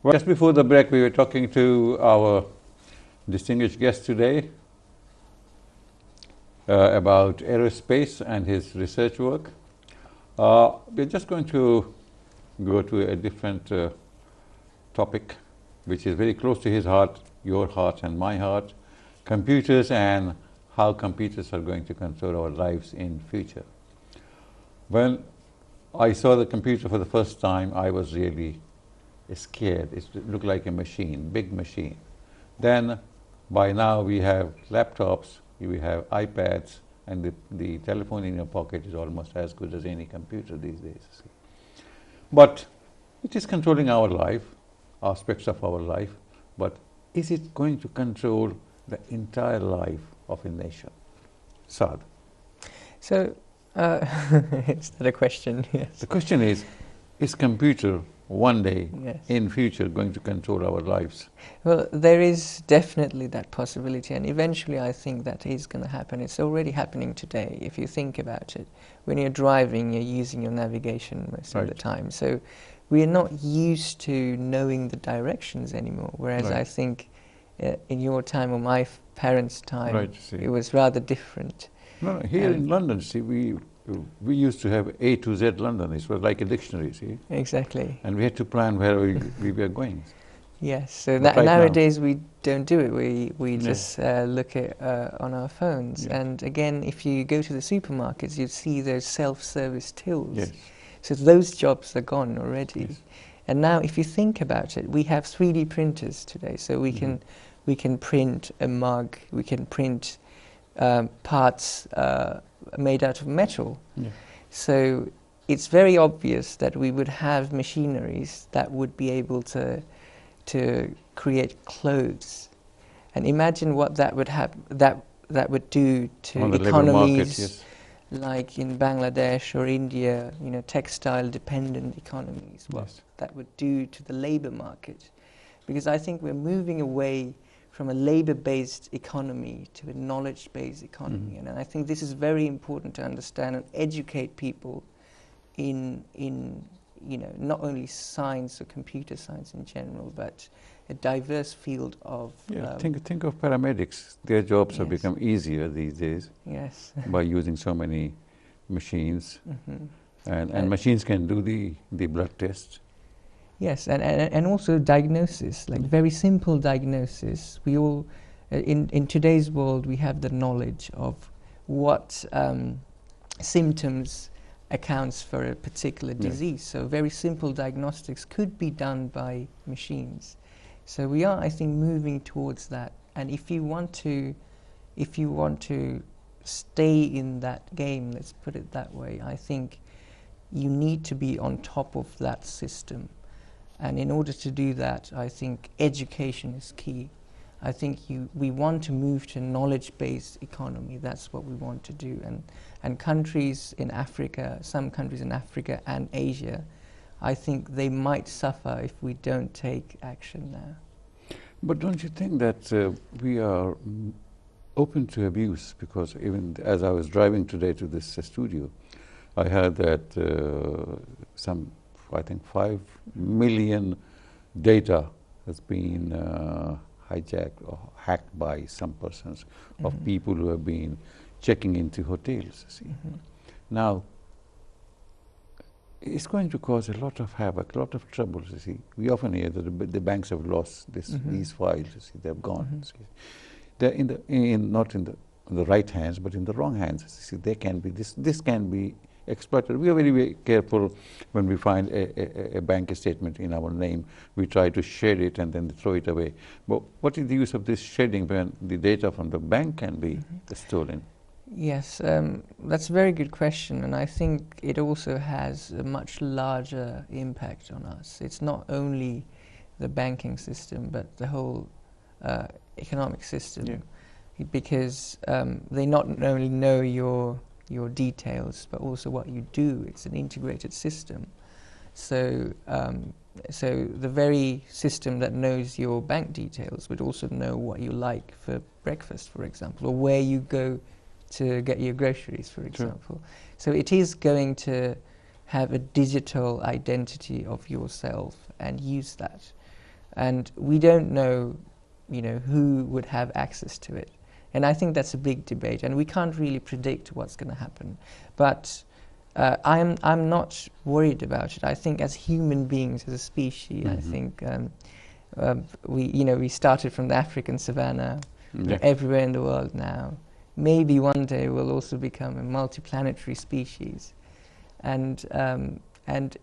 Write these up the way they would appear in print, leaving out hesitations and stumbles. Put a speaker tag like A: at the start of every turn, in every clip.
A: Well, just before the break, we were talking to our distinguished guest today about aerospace and his research work. We're just going to go to a different topic, which is very close to his heart, your heart and my heart, computers and how computers are going to control our lives in future. When I saw the computer for the first time, I was really scared. It looked like a machine, big machine. Then by now we have laptops, we have iPads, and the telephone in your pocket is almost as good as any computer these days. But it is controlling our life, aspects of our life, but is it going to control the entire life of a nation? Saad.
B: So, is that a question? Yes.
A: The question is computer one day
B: Yes.
A: in future going to control our lives?
B: Well, there is definitely that possibility, and eventually I think that is going to happen. It's already happening today, if you think about it. When you're driving, you're using your navigation most of the time. So we are not used to knowing the directions anymore, whereas I think in your time or my parents' time, it was rather different.
A: No, here in London, see, we used to have A to Z London. It was like a dictionary, see?
B: Exactly.
A: And we had to plan where we were going.
B: Yes, so
A: But right
B: nowadays we don't do it. We just look at on our phones. Yeah. And again, if you go to the supermarkets, you see those self-service tills. Yes. So those jobs are gone already. Yes. And now, if you think about it, we have 3D printers today. So we can print a mug. We can print parts made out of metal. Yeah. So it's very obvious that we would have machineries that would be able to create clothes, and imagine what that would that would do to economies like in Bangladesh or India, you know, textile-dependent economies. What that would do to the labor market, because I think we're moving away from a labor-based economy to a knowledge-based economy, and I think this is very important to understand and educate people in you know, not only science or computer science in general, but a diverse field of...
A: think of paramedics. Their jobs have become easier these days by using so many machines. And machines can do the blood test.
B: Yes, and also diagnosis, like very simple diagnosis. We all, in today's world, we have the knowledge of what symptoms accounts for a particular disease. So very simple diagnostics could be done by machines. So we are, I think, moving towards that. And if you want to stay in that game, let's put it that way, I think you need to be on top of that system. And in order to do that, I think education is key. I think we want to move to a knowledge-based economy. That's what we want to do. And countries in Africa, some countries in Africa and Asia, I think they might suffer if we don't take action now.
A: But don't you think that we are open to abuse? Because even as I was driving today to this studio, I heard that I think 5 million data has been hijacked or hacked by some persons of people who have been checking into hotels. See. Now, it's going to cause a lot of havoc, a lot of trouble. You see, we often hear that the banks have lost these files. You see, they've gone. See. They're not in the right hands, but in the wrong hands. See, they can be this can be exploited. We are very, very careful when we find a bank statement in our name. We try to shed it and then throw it away. But what is the use of this shedding when the data from the bank can be stolen?
B: Yes, that's a very good question, and I think it also has a much larger impact on us. It's not only the banking system, but the whole economic system, because they not only know your details, but also what you do. It's an integrated system. So, so the very system that knows your bank details would also know what you like for breakfast, for example, or where you go to get your groceries, for example. So it is going to have a digital identity of yourself and use that. and we don't know, who would have access to it. And I think that's a big debate, and we can't really predict what's going to happen. But I'm not worried about it. I think as human beings, as a species, I think we started from the African savannah, we're everywhere in the world now. Maybe one day we'll also become a multiplanetary species, and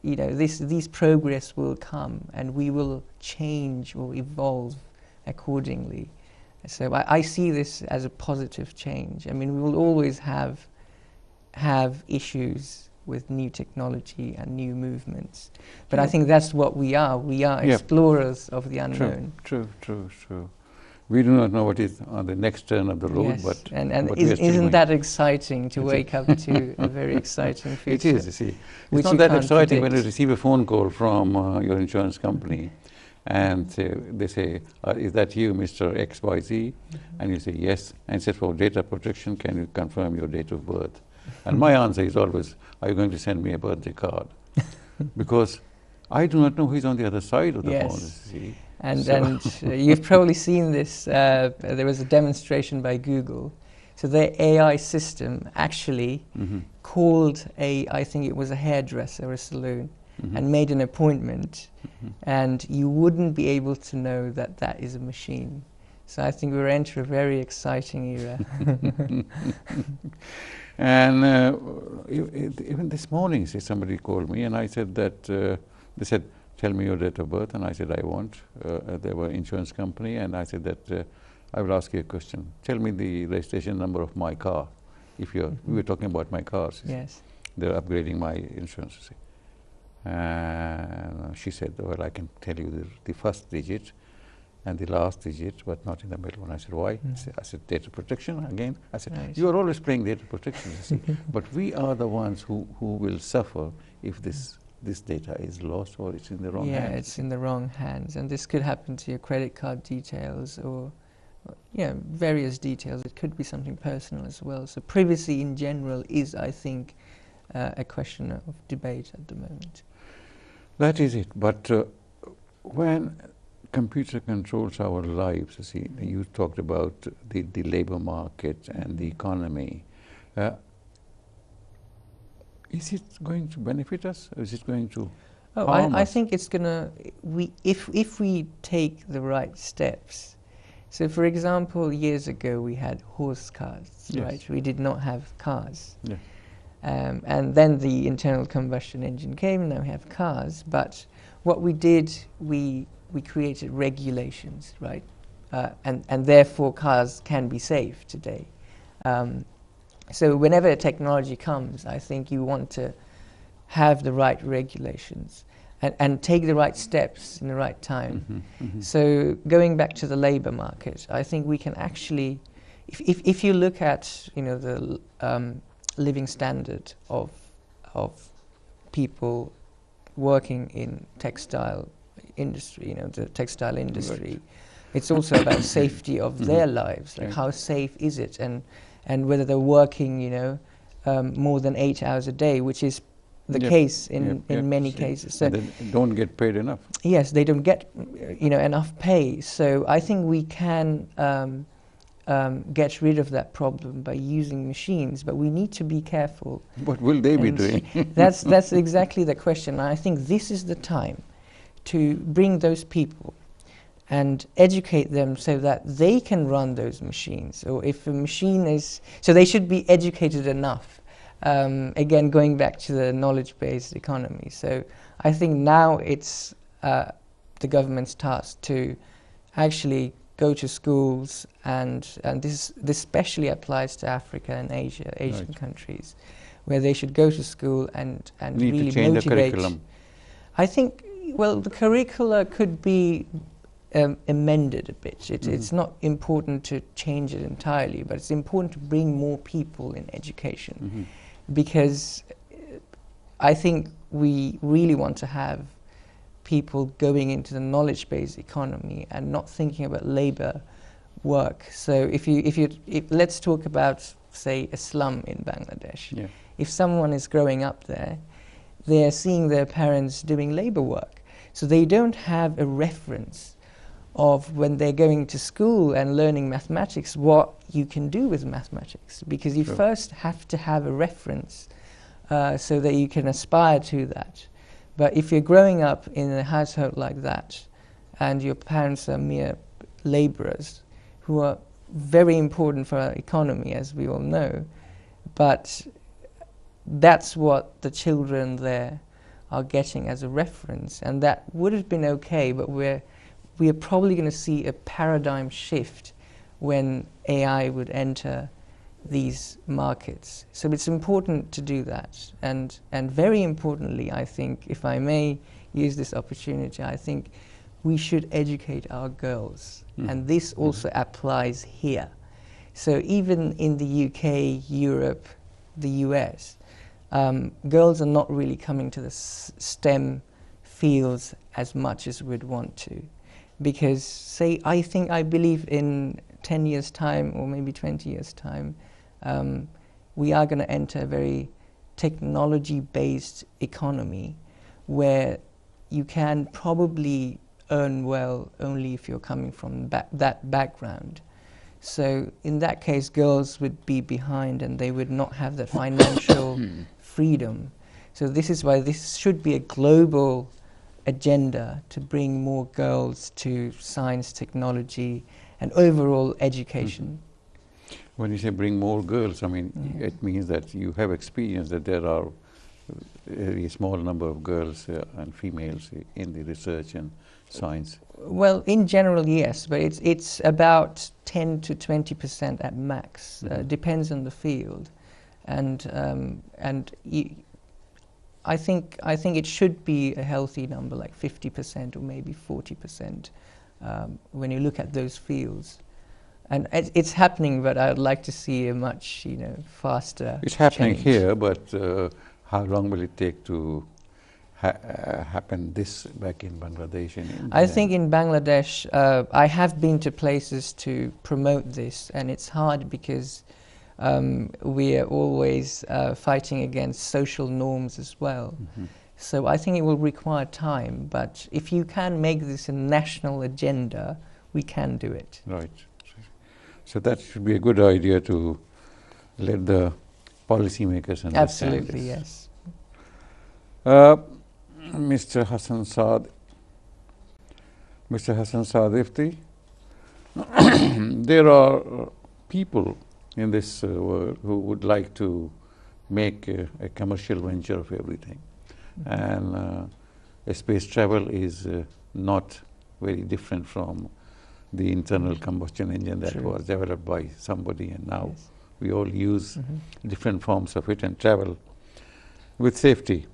B: these progress will come, and we will change or evolve accordingly. So I see this as a positive change. I mean, we will always have issues with new technology and new movements, but I think that's what we are. We are explorers of the unknown.
A: True. We do not know what is on the next turn of the road,
B: but isn't that exciting to wake up to a very exciting future?
A: It is, you see. It's not that exciting when you receive a phone call from your insurance company, and they say, is that you, Mr. XYZ? And you say, yes. And it says, for data protection, can you confirm your date of birth? And my answer is always, are you going to send me a birthday card? Because I do not know who's on the other side of the phone. See?
B: And you've probably seen this. There was a demonstration by Google. So their AI system actually called I think it was a hairdresser or a saloon, and made an appointment, and you wouldn't be able to know that that is a machine. So I think we're entering a very exciting era.
A: And even this morning, somebody called me, and I said that, they said, tell me your date of birth, and I said, I won't. They were insurance company, and I said that, I will ask you a question. Tell me the registration number of my car. If we were talking about my cars.
B: Yes.
A: They're upgrading my insurance, you see. And she said, well, I can tell you the first digit and the last digit, but not in the middle one. I said, why? I said, data protection again. I said, you are always playing data protection, you see. But we are the ones who will suffer if this data is lost or it's in the wrong hands.
B: Yeah, it's in the wrong hands. And this could happen to your credit card details or various details. It could be something personal as well. So privacy in general is, I think, a question of debate at the moment.
A: That is it. But when computer controls our lives, you see, you talked about the labor market and the economy. Is it going to benefit us, or is it going to harm us?
B: I think it's going to, if we take the right steps. So for example, years ago we had horse cars, right? We did not have cars.
A: Yeah.
B: And then the internal combustion engine came, now we have cars. But what we did, we created regulations, right? And therefore cars can be safe today. So whenever a technology comes, I think you want to have the right regulations and take the right steps in the right time. So going back to the labor market, I think we can actually, if you look at the living standard of people working in textile industry, the textile industry, it's also about safety of their lives. Like how safe is it, and whether they're working, more than 8 hours a day, which is the case in many cases. So
A: they don't get paid enough.
B: Yes, they don't get enough pay. So I think we can get rid of that problem by using machines, but we need to be careful.
A: What will they be doing?
B: That's exactly the question. I think this is the time to bring those people and educate them so that they can run those machines. Or if a machine is, so they should be educated enough. Again, going back to the knowledge-based economy. So I think now it's the government's task to actually go to schools, and this especially applies to Africa and Asian countries, where they should go to school and really
A: to change
B: motivate.
A: the curriculum.
B: I think, well, the curricula could be amended a bit. It's not important to change it entirely, but it's important to bring more people in education, because I think we really want to have people going into the knowledge-based economy and not thinking about labor work. So if let's talk about, say, a slum in Bangladesh.
A: Yeah.
B: If someone is growing up there, they're seeing their parents doing labor work. So they don't have a reference of when they're going to school and learning mathematics, what you can do with mathematics, because you first have to have a reference so that you can aspire to that. But if you're growing up in a household like that and your parents are mere laborers who are very important for our economy, as we all know, but that's what the children there are getting as a reference, and that would have been okay, but we are probably going to see a paradigm shift when AI would enter these markets. So it's important to do that. And very importantly, I think, if I may use this opportunity, I think we should educate our girls. And this also applies here. So even in the UK, Europe, the US, girls are not really coming to the STEM fields as much as we'd want to. Because, say, I believe in 10 years' time or maybe 20 years' time, we are going to enter a very technology-based economy where you can probably earn well only if you're coming from that background. So in that case, girls would be behind and they would not have that financial freedom. So this is why this should be a global agenda to bring more girls to science, technology, and overall education.
A: When you say bring more girls, I mean, it means that you have experience that there are a very small number of girls and females in the research and science.
B: Well, in general, yes, but it's about 10 to 20% at max. Depends on the field, and I think it should be a healthy number, like 50% or maybe 40%, when you look at those fields. And it's happening, but I'd like to see a much, faster.
A: It's happening
B: change.
A: here, but how long will it take to happen this back in Bangladesh and India?
B: I think in Bangladesh, I have been to places to promote this, and it's hard because we are always fighting against social norms as well. So I think it will require time, but if you can make this a national agenda, we can do it.
A: Right. So that should be a good idea to let the policymakers understand.
B: Absolutely,
A: this.
B: yes.
A: Mr. Hassan Saad, Ifti, there are people in this world who would like to make a commercial venture of everything. And space travel is not very different from the internal combustion engine that was developed by somebody, and now we all use different forms of it and travel with safety.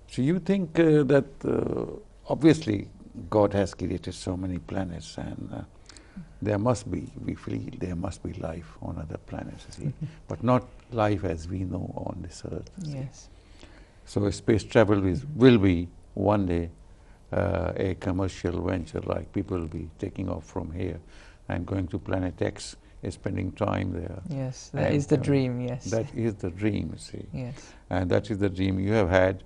A: So you think that obviously God has created so many planets, and there must be, we feel there must be life on other planets, you see, but not life as we know on this earth.
B: Yes.
A: So space travel will be one day a commercial venture, like people will be taking off from here and going to planet X, spending time there.
B: Yes, that is the dream, yes.
A: That is the dream, you see.
B: Yes.
A: And that is the dream you have had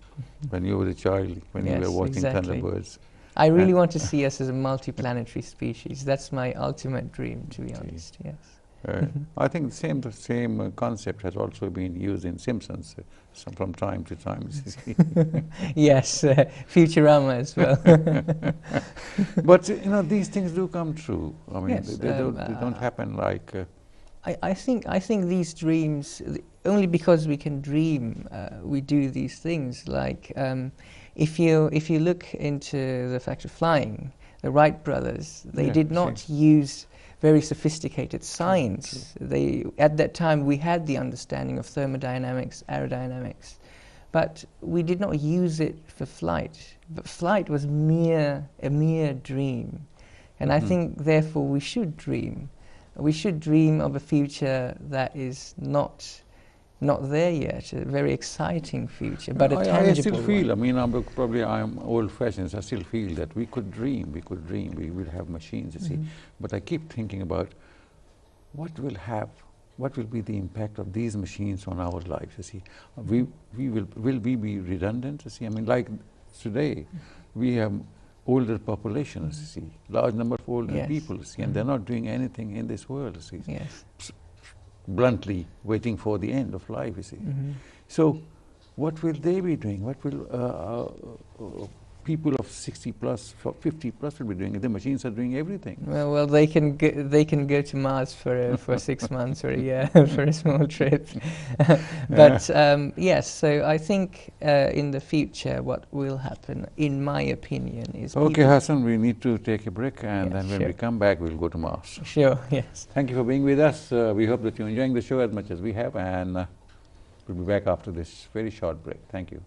A: when you were a child, when you were watching Thunderbirds.
B: I really want to see us as a multi-planetary species. That's my ultimate dream, to be honest, yes.
A: I think the same concept has also been used in Simpsons from time to time.
B: Yes, Futurama as well.
A: But these things do come true. I mean,
B: yes,
A: they don't happen like.
B: I think these dreams, only because we can dream, we do these things. Like if you look into the fact of flying, the Wright brothers, they did not use very sophisticated science. At that time we had the understanding of thermodynamics, aerodynamics, but we did not use it for flight. But flight was a mere dream, and I think therefore we should dream. We should dream of a future that is not there yet, a very exciting future, but a tangible
A: I still feel,
B: one.
A: I mean, I'm old-fashioned, I still feel that we could dream, we will have machines, you see. But I keep thinking about what will be the impact of these machines on our lives, you see. Will we be redundant, you see? I mean, like today, we have older populations, you see, large number of older
B: Yes.
A: people, you see, and they're not doing anything in this world, you see.
B: Yes.
A: Bluntly waiting for the end of life, you see. So what will they be doing? What will people of 60 plus, 50 plus will be doing? The machines are doing everything.
B: Well, they can go to Mars for 6 months or a year for a small trip. But yes, so I think in the future what will happen, in my opinion, is
A: Okay, Hassan, we need to take a break, and then when
B: sure.
A: we come back, we'll go to Mars.
B: Sure, yes.
A: Thank you for being with us. We hope that you're enjoying the show as much as we have, and we'll be back after this very short break. Thank you.